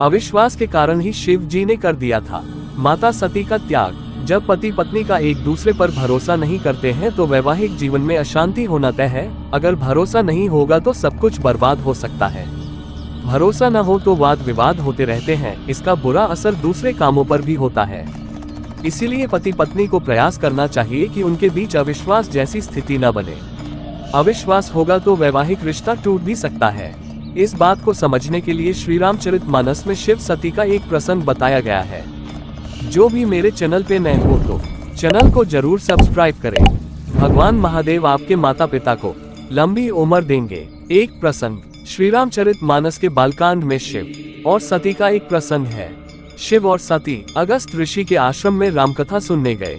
अविश्वास के कारण ही शिव जी ने कर दिया था। माता सती का त्याग। जब पति पत्नी का एक दूसरे पर भरोसा नहीं करते हैं तो वैवाहिक जीवन में अशांति होना तय है। अगर भरोसा नहीं होगा तो सब कुछ बर्बाद हो सकता है। भरोसा न हो तो वाद विवाद होते रहते हैं। इसका बुरा असर दूसरे कामों पर भी होता है। इसीलिए पति पत्नी को प्रयास करना चाहिए कि उनके बीच अविश्वास जैसी स्थिति न बने। अविश्वास होगा तो वैवाहिक रिश्ता टूट भी सकता है। इस बात को समझने के लिए श्री रामचरितमानस में शिव सती का एक प्रसंग बताया गया है। जो भी मेरे चैनल पे नए हो तो चैनल को जरूर सब्सक्राइब करें। भगवान महादेव आपके माता पिता को लंबी उम्र देंगे। एक प्रसंग श्री रामचरितमानस के बालकांड में शिव और सती का एक प्रसंग है। शिव और सती अगस्त ऋषि के आश्रम में रामकथा सुनने गए।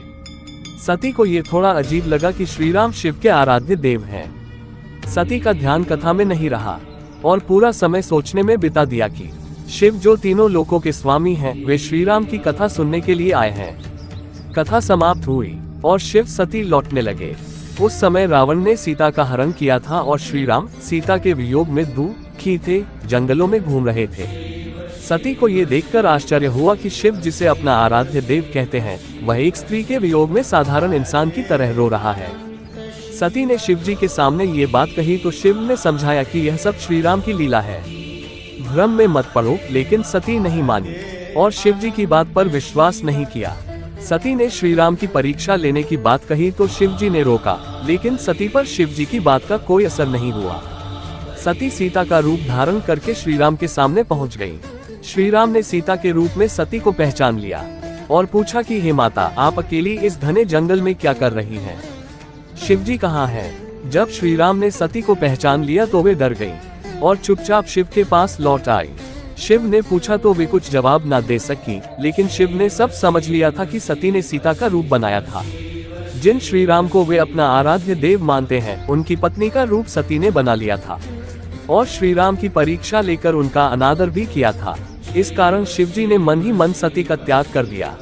सती को ये थोड़ा अजीब लगा कि श्री राम शिव के आराध्य देव हैं। सती का ध्यान कथा में नहीं रहा और पूरा समय सोचने में बिता दिया कि शिव जो तीनों लोकों के स्वामी हैं, वे श्री राम की कथा सुनने के लिए आए हैं। कथा समाप्त हुई और शिव सती लौटने लगे। उस समय रावण ने सीता का हरण किया था और श्री राम सीता के वियोग में दुखी थे, जंगलों में घूम रहे थे। सती को ये देखकर आश्चर्य हुआ कि शिव जिसे अपना आराध्य देव कहते हैं, वह एक स्त्री के वियोग में साधारण इंसान की तरह रो रहा है। सती ने शिव जी के सामने ये बात कही तो शिव ने समझाया कि यह सब श्री राम की लीला है, भ्रम में मत पड़ो। लेकिन सती नहीं मानी और शिव जी की बात पर विश्वास नहीं किया। सती ने श्री राम की परीक्षा लेने की बात कही तो शिव जी ने रोका, लेकिन सती पर शिव जी की बात का कोई असर नहीं हुआ। सती सीता का रूप धारण करके श्री राम के सामने पहुंच गई। श्री राम ने सीता के रूप में सती को पहचान लिया और पूछा कि हे माता, आप अकेली इस घने जंगल में क्या कर रही हैं? शिव जी कहाँ हैं? जब श्री राम ने सती को पहचान लिया तो वे डर गईं और चुपचाप शिव के पास लौट आई। शिव ने पूछा तो वे कुछ जवाब ना दे सकी, लेकिन शिव ने सब समझ लिया था कि सती ने सीता का रूप बनाया था। जिन श्री राम को वे अपना आराध्य देव मानते हैं, उनकी पत्नी का रूप सती ने बना लिया था और श्री राम की परीक्षा लेकर उनका अनादर भी किया था। इस कारण शिव जी ने मन ही मन सती का त्याग कर दिया।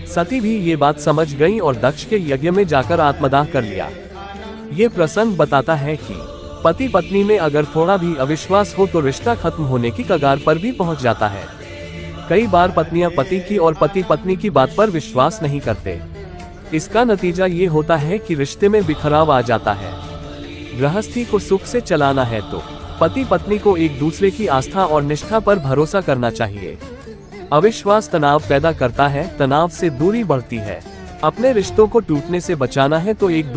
सती भी ये बात समझ गई और दक्ष के यज्ञ में जाकर आत्मदाह कर लिया। ये प्रसंग बताता है कि पति पत्नी में अगर थोड़ा भी अविश्वास हो तो रिश्ता खत्म होने की कगार पर भी पहुंच जाता है। कई बार पत्नियां पति की और पति पत्नी की बात पर विश्वास नहीं करते। इसका नतीजा ये होता है कि रिश्ते में बिखराव आ जाता है। गृहस्थी को सुख से चलाना है तो पति पत्नी को एक दूसरे की आस्था और निष्ठा पर भरोसा करना चाहिए। अविश्वास तनाव पैदा करता है, तनाव से दूरी बढ़ती है। अपने रिश्तों को टूटने से बचाना है तो एक